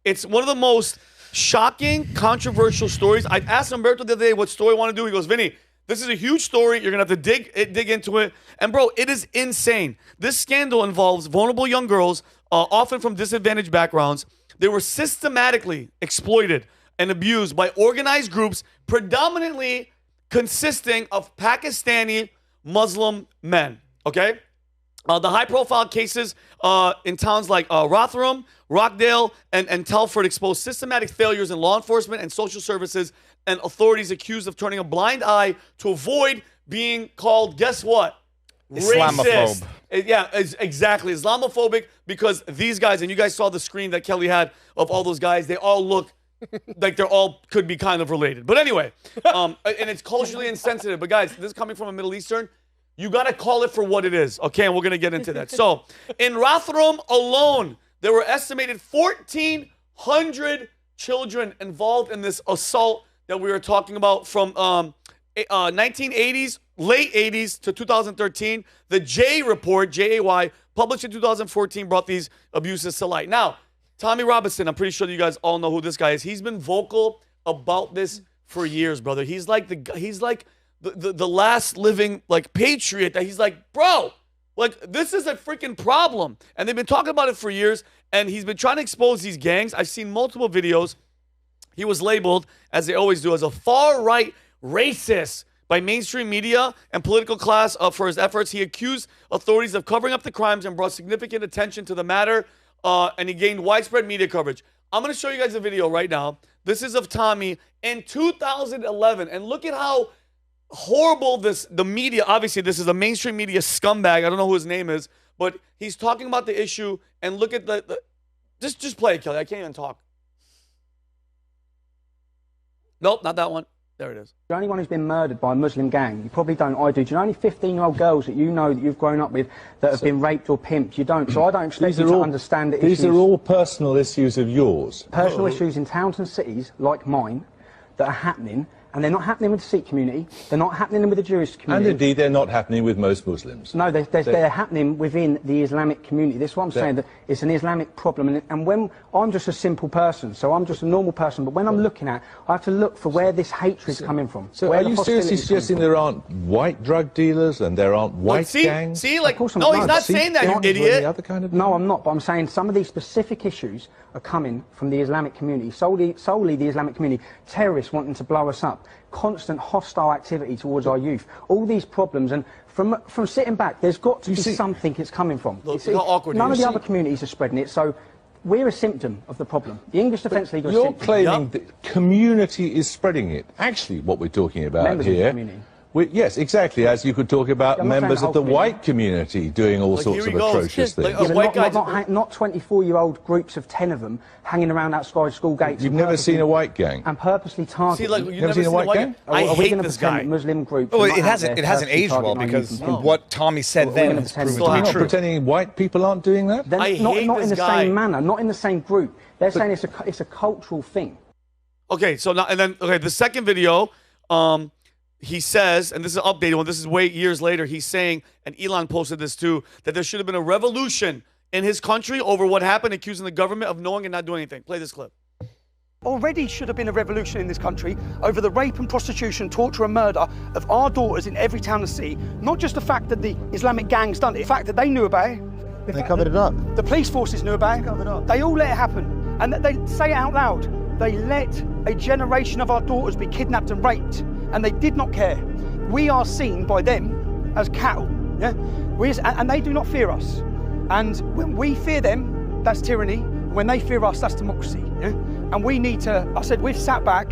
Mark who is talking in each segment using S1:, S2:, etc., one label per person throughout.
S1: It's one of the most shocking, controversial stories. I asked Humberto the other day what story I want to do. He goes, Vinny, this is a huge story. You're going to have to dig into it. And, bro, it is insane. This scandal involves vulnerable young girls, often from disadvantaged backgrounds. They were systematically exploited and abused by organized groups, predominantly consisting of Pakistani Muslim men, okay? The high-profile cases in towns like Rotherham, Rockdale, and Telford exposed systematic failures in law enforcement and social services, and authorities accused of turning a blind eye to avoid being called, guess what?
S2: Islamophobe.
S1: Racist. Yeah, exactly. Islamophobic, because these guys, and you guys saw the screen that Kelly had of all those guys, they all look like they're all could be kind of related. But anyway, and it's culturally insensitive. But guys, this is coming from a Middle Eastern. You got to call it for what it is, okay? And we're going to get into that. So, in Rotherham alone, there were estimated 1,400 children involved in this assault that we were talking about from 1980s, late 80s to 2013. The J report, J-A-Y, published in 2014, brought these abuses to light. Now, Tommy Robinson, I'm pretty sure you guys all know who this guy is. He's been vocal about this for years, brother. He's like the last living like patriot that he's like, bro, like this is a freaking problem. And they've been talking about it for years, and he's been trying to expose these gangs. I've seen multiple videos. He was labeled, as they always do, as a far-right racist by mainstream media and political class for his efforts. He accused authorities of covering up the crimes and brought significant attention to the matter, and he gained widespread media coverage. I'm going to show you guys a video right now. This is of Tommy in 2011, and look at how horrible the media, obviously this is a mainstream media scumbag. I don't know who his name is, but he's talking about the issue, and look at just play it, Kelly. I can't even talk. Nope, not that one. There it is.
S3: The only one who's been murdered by a Muslim gang, you probably don't, I do. Do you know any 15-year-old girls that you know that you've grown up with that have been raped or pimped? You don't. So I don't expect you to understand the issues.
S4: These are all personal issues of yours.
S3: Personal issues in towns and cities like mine that are happening. And they're not happening with the Sikh community. They're not happening with the Jewish community.
S4: And indeed, they're not happening with most Muslims.
S3: No, they're happening within the Islamic community. This is what I'm saying, that it's an Islamic problem. And when I'm just a simple person, so I'm just a normal person, but when I'm looking at, I have to look for where this hatred is coming from.
S4: So are you seriously suggesting there aren't white drug dealers and there aren't white gangs?
S1: See, like, no, he's not saying that, you idiot.
S3: No, I'm not, but I'm saying some of these specific issues are coming from the Islamic community, solely the Islamic community. Terrorists wanting to blow us up, constant hostile activity towards our youth, all these problems. And from sitting back, there's got to be something it's coming from.
S1: Look how awkward
S3: none of the other communities are spreading it, so we're a symptom of the problem. The English Defence League are a symptom.
S4: You're claiming that community is spreading it. Actually, what we're talking about
S3: Members
S4: here...
S3: of the community.
S4: Yes, exactly, as you could talk about members of the white community doing all sorts of atrocious things.
S3: Not 24-year-old groups of 10 of them hanging around outside school gates.
S4: You've never seen a white gang?
S3: And purposely targeting.
S1: See, like, you've never seen a white gang? I hate this guy.
S3: Muslim group.
S2: Well, it hasn't aged well because what Tommy said then has proven to be true.
S4: You're pretending white people aren't doing that?
S1: I hate this guy.
S3: Not in the same manner, not in the same group. They're saying it's a cultural thing.
S1: Okay, so now, and then, okay, the second video, he says, and this is an updated one, this is way years later, he's saying, and Elon posted this too, that there should have been a revolution in his country over what happened, accusing the government of knowing and not doing anything. Play this clip.
S5: Already should have been a revolution in this country over the rape and prostitution, torture and murder of our daughters in every town and city. Not just the fact that the Islamic gangs done it, the fact that they knew about it.
S6: They covered it up.
S5: The police forces knew about it. They all let it happen. And they say it out loud. They let a generation of our daughters be kidnapped and raped. And they did not care. We are seen by them as cattle, yeah? And they do not fear us. And when we fear them, that's tyranny. When they fear us, that's democracy, yeah? And we need to, I said, we've sat back,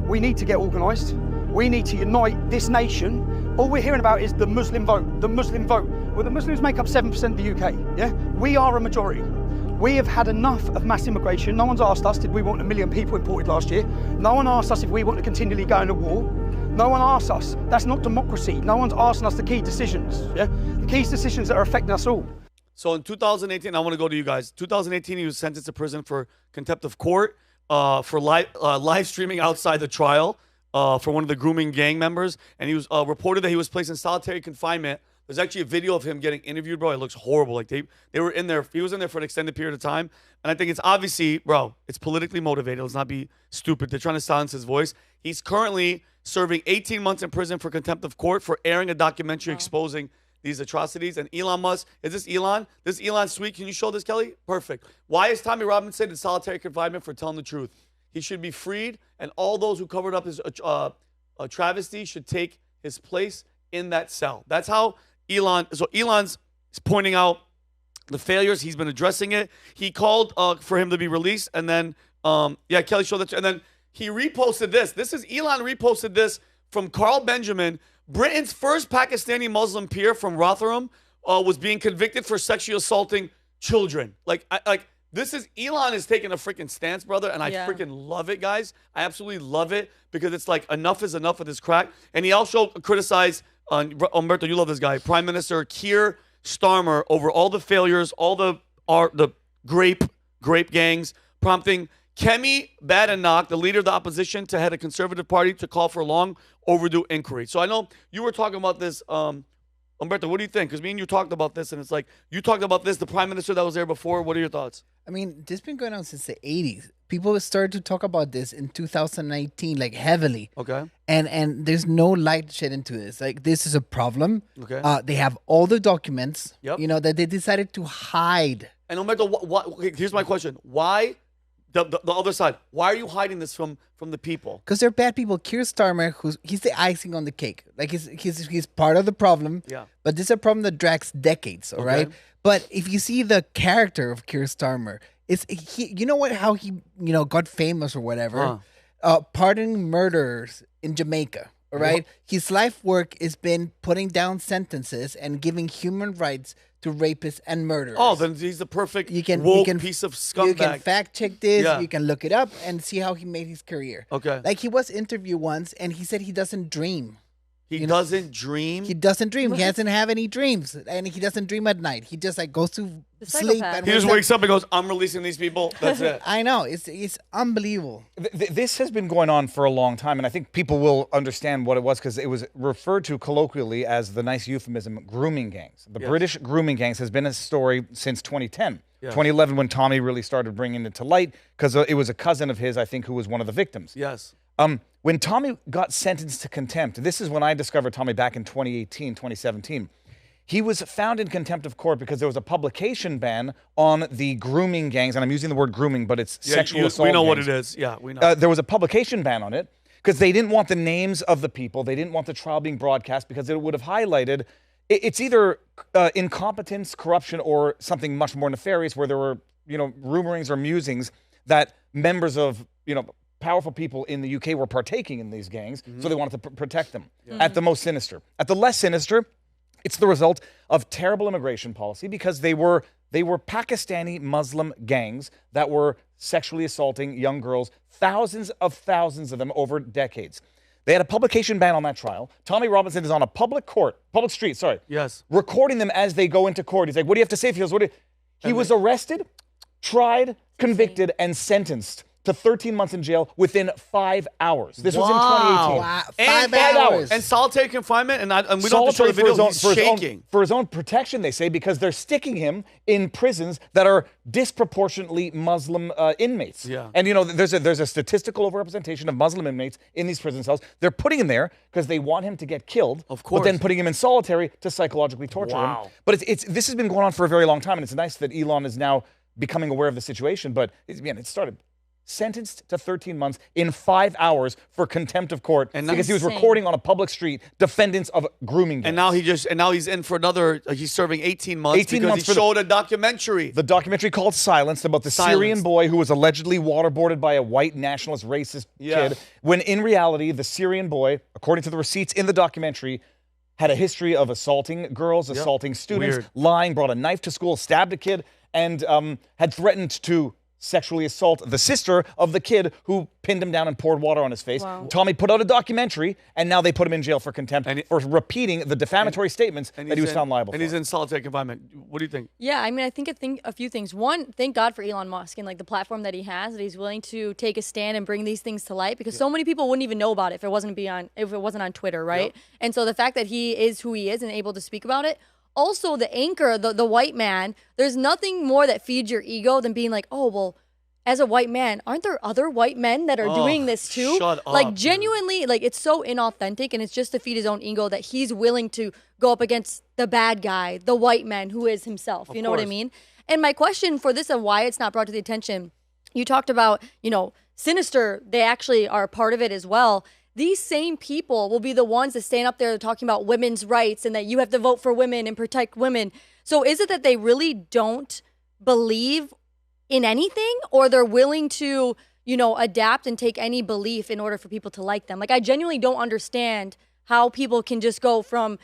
S5: we need to get organised, we need to unite this nation. All we're hearing about is the Muslim vote, the Muslim vote. Well, the Muslims make up 7% of the UK, yeah? We are a majority. We have had enough of mass immigration. No one's asked us, did we want 1 million people imported last year? No one asked us if we want to continually go into war. No one asks us. That's not democracy. No one's asking us the key decisions, yeah? The key decisions that are affecting us all.
S1: So in 2018, I want to go to you guys. 2018, he was sentenced to prison for contempt of court, for live streaming outside the trial for one of the grooming gang members. And he was reported that he was placed in solitary confinement. There's actually a video of him getting interviewed, bro. It looks horrible. Like they were in there. He was in there for an extended period of time, and I think it's obviously, bro, it's politically motivated. Let's not be stupid. They're trying to silence his voice. He's currently serving 18 months in prison for contempt of court for airing a documentary exposing these atrocities. And Elon Musk, is this Elon? This Elon sweet. Can you show this, Kelly? Perfect. Why is Tommy Robinson in solitary confinement for telling the truth? He should be freed, and all those who covered up his travesty should take his place in that cell. That's how Elon's pointing out the failures. He's been addressing it. He called for him to be released, and then, Kelly showed that. And then he reposted this. This is Elon reposted this from Carl Benjamin. Britain's first Pakistani Muslim peer from Rotherham was being convicted for sexually assaulting children. This is Elon is taking a freaking stance, brother, and I freaking love it, guys. I absolutely love it because it's like enough is enough of this crack. And he also criticized, Umberto, you love this guy, Prime Minister Keir Starmer over all the failures, all the grape gangs, prompting Kemi Badenoch, the leader of the opposition, to head a Conservative Party to call for a long overdue inquiry. So I know you were talking about this, Umberto, what do you think? Because me and you talked about this, and it's like, you talked about this, the Prime Minister that was there before. What are your thoughts?
S6: I mean, this has been going on since the 80s. People started to talk about this in 2019, like heavily.
S1: Okay.
S6: And there's no light shed into this. Like, this is a problem.
S1: Okay.
S6: They have all the documents,
S1: Yep.
S6: that they decided to hide.
S1: And Umberto, okay, here's my question. Why, the other side, why are you hiding this from the people?
S6: Because they're bad people. Keir Starmer, he's the icing on the cake. Like, he's part of the problem.
S1: Yeah.
S6: But this is a problem that drags decades, all right? But if you see the character of Keir Starmer, how he got famous or whatever, pardoning murderers in Jamaica, all right? His life work has been putting down sentences and giving human rights to rapists and murderers.
S1: Oh, then he's the perfect piece of scumbag.
S6: You can fact check this.
S1: Yeah.
S6: You can look it up and see how he made his career.
S1: Okay.
S6: Like, he was interviewed once and he said he doesn't dream.
S1: He doesn't dream?
S6: He doesn't dream. He doesn't have any dreams. And he doesn't dream at night. He just goes to sleep. And
S1: he just wakes up and goes, I'm releasing these people. That's it.
S6: I know. It's unbelievable.
S2: This has been going on for a long time, and I think people will understand what it was because it was referred to colloquially as the nice euphemism, grooming gangs. The British grooming gangs has been a story since 2010. 2011 when Tommy really started bringing it to light because it was a cousin of his, I think, who was one of the victims.
S1: Yes.
S2: When Tommy got sentenced to contempt, this is when I discovered Tommy back in 2018, 2017, he was found in contempt of court because there was a publication ban on the grooming gangs, and I'm using the word grooming, but it's sexual assault
S1: We know
S2: gangs.
S1: what it is. Yeah, we know.
S2: There was a publication ban on it because they didn't want the names of the people. They didn't want the trial being broadcast because it would have highlighted it's either incompetence, corruption, or something much more nefarious where there were, rumorings or musings that members of, powerful people in the UK were partaking in these gangs, so they wanted to protect them. At the most sinister. At the less sinister, it's the result of terrible immigration policy because they were Pakistani Muslim gangs that were sexually assaulting young girls, thousands of them over decades. They had a publication ban on that trial. Tommy Robinson is on a public street,
S1: Yes.
S2: recording them as they go into court. He's like, what do you have to say, Fields? He was arrested, tried, convicted, and sentenced to 13 months in jail within 5 hours. This was in 2018.
S6: Wow.
S1: And
S6: 5 hours.
S1: And solitary confinement, and we don't have to show the video, he's shaking.
S2: For his own protection, they say, because they're sticking him in prisons that are disproportionately Muslim inmates.
S1: Yeah.
S2: And, there's a statistical overrepresentation of Muslim inmates in these prison cells. They're putting him there because they want him to get killed.
S1: Of course.
S2: But then putting him in solitary to psychologically torture him. But this has been going on for a very long time, and it's nice that Elon is now becoming aware of the situation. But, it started sentenced to 13 months in 5 hours for contempt of court because he was recording on a public street defendants of grooming gangs.
S1: And now he's in for another. He's serving 18 months because he showed a documentary.
S2: The documentary called Silenced about the Syrian boy who was allegedly waterboarded by a white nationalist racist kid. When in reality, the Syrian boy, according to the receipts in the documentary, had a history of assaulting girls, assaulting students, lying, brought a knife to school, stabbed a kid, and had threatened to sexually assault the sister of the kid who pinned him down and poured water on his face.
S7: Wow.
S2: Tommy put out a documentary, and now they put him in jail for contempt for repeating the defamatory statements that he was found liable for.
S1: And he's in solitary confinement. What do you think?
S7: Yeah, I mean, I think a few things. One, thank God for Elon Musk and like the platform that he has, that he's willing to take a stand and bring these things to light, because so many people wouldn't even know about it if it wasn't on Twitter, right? Yep. And so the fact that he is who he is and able to speak about it. Also, the anchor, the white man, there's nothing more that feeds your ego than being like, oh, well, as a white man, aren't there other white men that are doing this too?
S1: Shut up,
S7: like, genuinely, like, it's so inauthentic, and it's just to feed his own ego that he's willing to go up against the bad guy, the white man who is himself. You know what I mean? And my question for this and why it's not brought to the attention, you talked about, Sinister, they actually are a part of it as well. These same people will be the ones that stand up there talking about women's rights and that you have to vote for women and protect women. So is it that they really don't believe in anything, or they're willing to, adapt and take any belief in order for people to like them? Like, I genuinely don't understand how people can just go from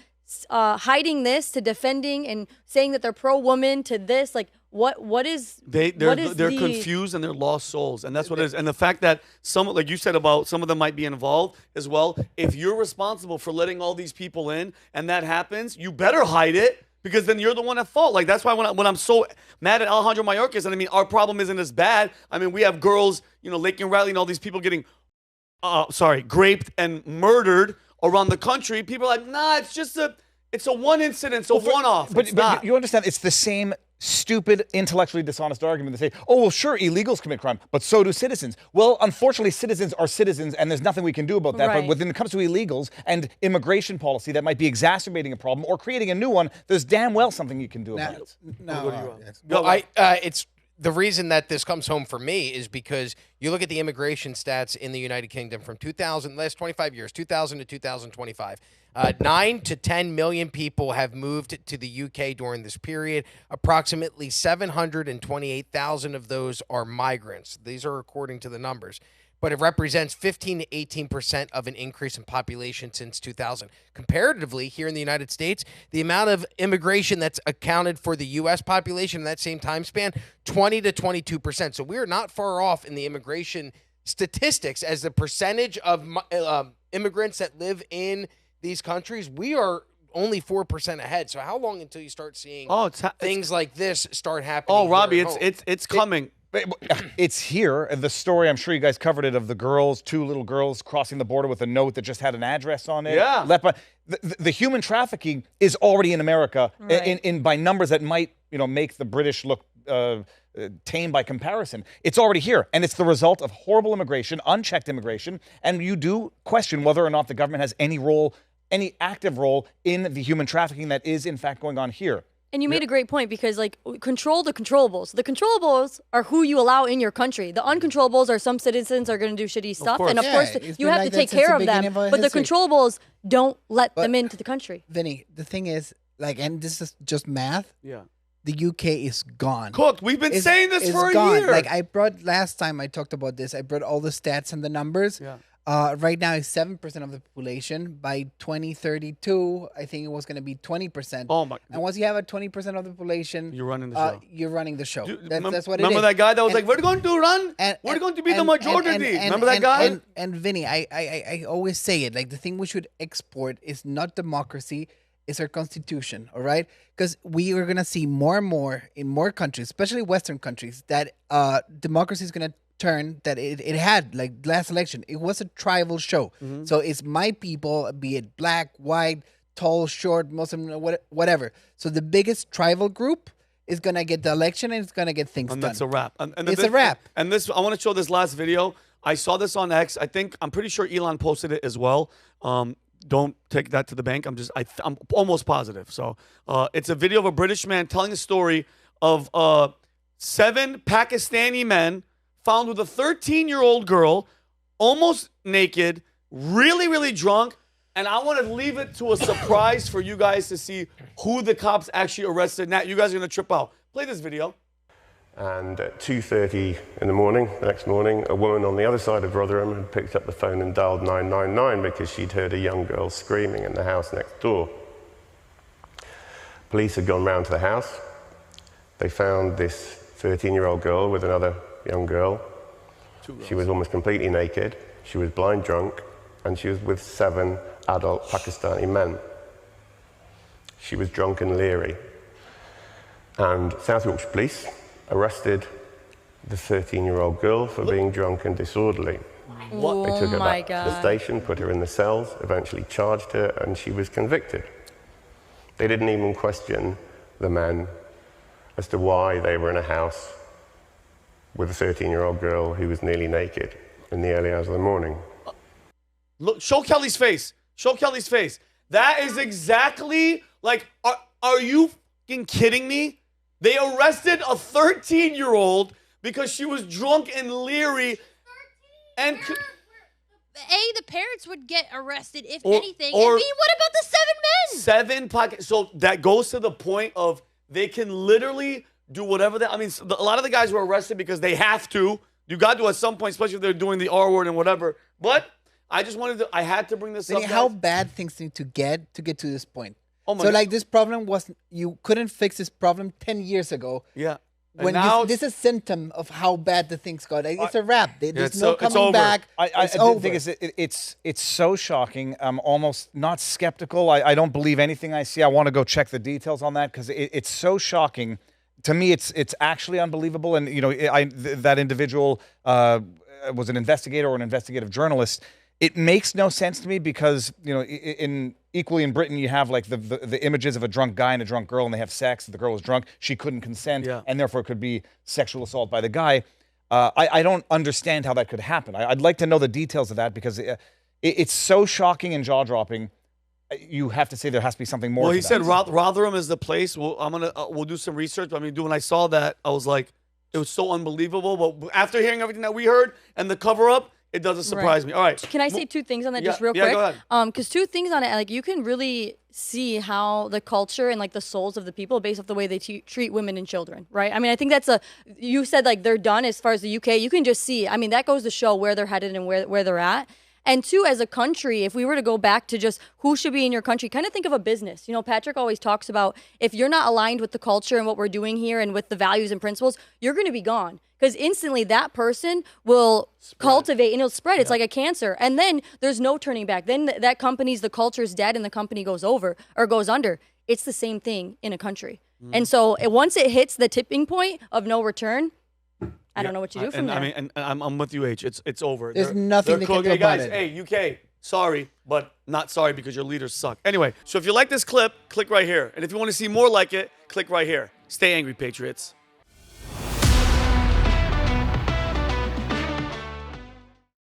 S7: hiding this to defending and saying that they're pro-woman to this. Like, what is
S1: they're confused and they're lost souls, and that's what it is. And the fact that some, like you said, about some of them might be involved as well. If you're responsible for letting all these people in and that happens, you better hide it, because then you're the one at fault. Like, that's why when I'm so mad at Alejandro Mayorkas, and I mean, our problem isn't as bad. I mean, we have girls, Lake and Riley and all these people getting, graped and murdered around the country. People are like, nah, it's a one incident, so one-off.
S2: But you understand, it's the same stupid, intellectually dishonest argument. They say, oh, well, sure, illegals commit crime, but so do citizens. Well, unfortunately, citizens are citizens, and there's nothing we can do about that.
S7: Right.
S2: But when it comes to illegals and immigration policy that might be exacerbating a problem or creating a new one, there's damn well something you can do about it.
S8: It's the reason that this comes home for me is because you look at the immigration stats in the United Kingdom from last 25 years, 2000 to 2025. 9 to 10 million people have moved to the UK during this period. Approximately 728,000 of those are migrants. These are according to the numbers. But it represents 15 to 18% of an increase in population since 2000. Comparatively, here in the United States, the amount of immigration that's accounted for the U.S. population in that same time span, 20 to 22%. So we're not far off in the immigration statistics as the percentage of immigrants that live in these countries. We are only 4% ahead. So how long until you start seeing things like this start happening?
S1: Oh, Robbie, it's coming.
S2: It's here. The story, I'm sure you guys covered it, of the girls, 2 little girls crossing the border with a note that just had an address on it.
S1: Yeah.
S2: The human trafficking is already in America,
S7: Right.
S2: in by numbers that might make the British look tame by comparison. It's already here, and it's the result of horrible immigration, unchecked immigration, and you do question whether or not the government has any active role in the human trafficking that is in fact going on here.
S7: And you made a great point, because control the controllables. The controllables are who you allow in your country. The uncontrollables are some citizens are going to do shitty stuff.
S1: course.
S7: And of course,
S6: it's
S7: you
S6: been
S7: have
S6: like
S7: to
S6: that
S7: take
S6: since
S7: care
S6: the
S7: of them.
S6: beginning of our
S7: But the
S6: history.
S7: controllables don't let them into the country.
S6: Vinny, the thing is, and this is just math,
S1: Yeah.
S6: the UK is gone.
S1: Cooked. We've been saying this
S6: It's
S1: for a
S6: gone.
S1: year.
S6: Like, last time I talked about this, I brought all the stats and the numbers.
S1: Yeah.
S6: Right now, it's 7% of the population. By 2032, I think it was going to be 20%.
S1: Oh, my.
S6: And once you have a 20% of the population,
S1: You're running the show.
S6: You're running the show.
S1: Dude,
S6: That's what it is.
S1: remember that guy that was
S6: And-
S1: like, we're going to run? We're going to be the majority. Remember that guy?
S6: And Vinny, I always say it. Like, the thing we should export is not democracy, it's our constitution, all right? Because we are going to see more and more in more countries, especially Western countries, that democracy is going to turn that it had. Like, last election, it was a tribal show. So it's my people, be it black, white, tall, short, Muslim, whatever. So the biggest tribal group is going to get the election, and it's going to get things
S1: And
S6: done.
S1: that's a wrap. And
S6: It's a wrap.
S1: And this, I want to show this last video. I saw this on X. I'm pretty sure Elon posted it as well. Don't take that to the bank. I'm almost positive. So it's a video of a British man telling a story of 7 Pakistani men found with a 13-year-old girl, almost naked, really, really drunk. And I want to leave it to a surprise for you guys to see who the cops actually arrested. Nat, you guys are going to trip out. Play this video.
S9: And at 2:30 in the morning, the next morning, a woman on the other side of Rotherham had picked up the phone and dialed 999 because she'd heard a young girl screaming in the house next door. Police had gone round to the house. They found this 13-year-old girl with another young girl. She was almost completely naked. She was blind drunk, and she was with 7 adult Pakistani men. She was drunk and leery. And South Yorkshire Police arrested the 13-year-old girl for being drunk and disorderly.
S7: What?
S9: They took her back to the
S7: God.
S9: station, put her in the cells, eventually charged her, and she was convicted. They didn't even question the men as to why they were in a house with a 13-year-old girl who was nearly naked in the early hours of the morning.
S1: Look, show Kelly's face. Show Kelly's face. That is exactly like, are you fucking kidding me? They arrested a 13-year-old because she was drunk and leery. And
S10: the parents would get arrested if anything. And what about the 7 men?
S1: 7 pockets. So that goes to the point of they can literally do whatever they. I mean, a lot of the guys were arrested because they have to. You got to at some point, especially if they're doing the R word and whatever. But I just wanted to. I had to bring this up.
S6: How bad things need to get to this point.
S1: Oh my
S6: so
S1: God.
S6: like this problem was you couldn't fix this problem 10 years ago.
S1: Yeah.
S6: When
S1: now,
S6: this is a symptom of how bad the things got. Like, it's a wrap. There's no
S1: it's
S6: coming
S1: over.
S6: back.
S2: I
S6: It's over.
S2: think it's so shocking. I'm almost not skeptical. I don't believe anything I see. I want to go check the details on that because it's so shocking. To me, it's actually unbelievable. And that individual was an investigator or an investigative journalist. It makes no sense to me because equally in Britain you have like the images of a drunk guy and a drunk girl and they have sex. The girl was drunk, she couldn't consent, and therefore it could be sexual assault by the guy. I don't understand how that could happen. I'd like to know the details of that because it's so shocking and jaw dropping. You have to say there has to be something more.
S1: Well,
S2: to
S1: he
S2: that.
S1: said Rotherham is the place. Well, we'll do some research. But I mean, when I saw that, I was like, it was so unbelievable. But after hearing everything that we heard and the cover up, it doesn't surprise me. All right.
S7: Can I say 2 things on that just real
S1: quick?
S7: quick?
S1: Yeah, go ahead.
S7: Because 2 things on it, like you can really see how the culture and like the souls of the people based off the way they treat women and children, right? I mean, I think you said like they're done as far as the UK. You can just see, I mean, that goes to show where they're headed and where they're at. And 2, as a country, if we were to go back to just who should be in your country, kind of think of a business. Patrick always talks about if you're not aligned with the culture and what we're doing here and with the values and principles, you're going to be gone. Because instantly that person will cultivate and it'll spread. It's like a cancer. And then there's no turning back. Then that the culture's dead and the company goes over or goes under. It's the same thing in a country. And so once it hits the tipping point of no return, I don't know what you do from there.
S1: I mean, and I'm with you, H. It's over.
S6: There's nothing they can do about it.
S1: Hey, UK, sorry, but not sorry because your leaders suck. Anyway, so if you like this clip, click right here. And if you want to see more like it, click right here. Stay angry, Patriots.